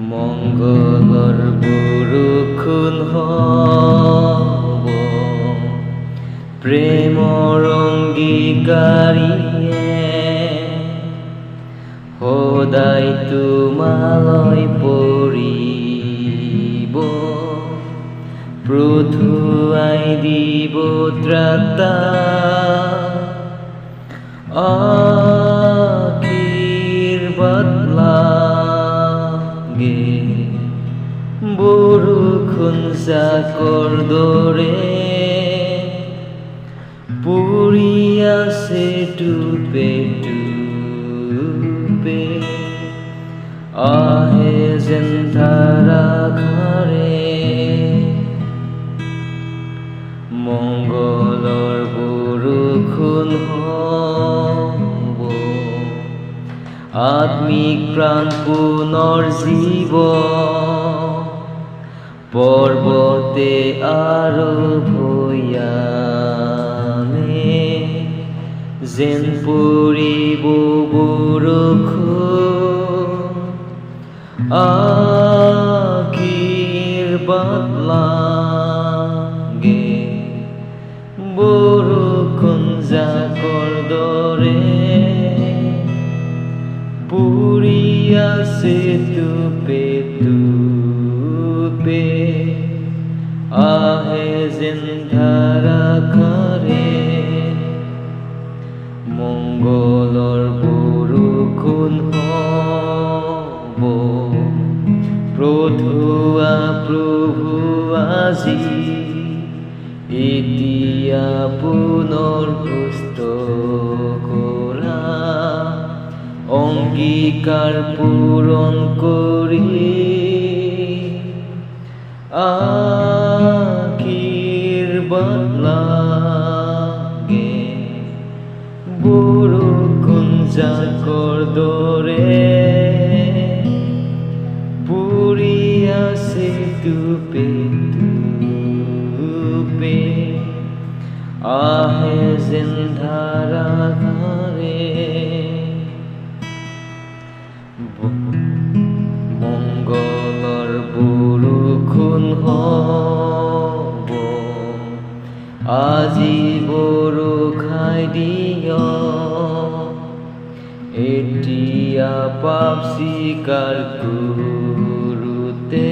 মঙ্গলৰ বৰষুণ হ'ব, প্ৰেমৰ অংগীকাৰীয়ে সদায় তোমালৈ পৰিব, প্ৰভুৱাই দিব ত্ৰাতা আশীৰ্বাদ লাগে। বৰষুণ জাকৰ দৰে পৰি আছে টোপে টোপে, আহে যেন ধাৰাসাৰে। মংগলৰ বৰষুণ হ'ব, আত্মিক প্ৰাণ পুনৰ জীৱ, পৰ্বতে আৰু ভৈয়ামে যেন পৰিব বৰষুণ, আশীৰ্বাদ লাগে। বৰষুণ জাকৰ দৰে পৰি আছে টোপে টোপে, আহে যেন ধাৰাসাৰে। মংগলৰ বৰষুণ হ'ব, প্ৰভু আজি এতিয়া পুনৰ সুস্থ কৰা, অংগীকাৰ পূৰণ কৰি আশীৰ্বাদ লাগে। বৰষুণ জাকৰ দৰে পৰি আছে টোপে টোপে, আহে যেন ধাৰাসাৰে। মংগলৰ বৰষুণ হ'ব, আজি বৰষাই দিয়ক, এতিয়া পাপ স্বীকাৰ কৰোঁতে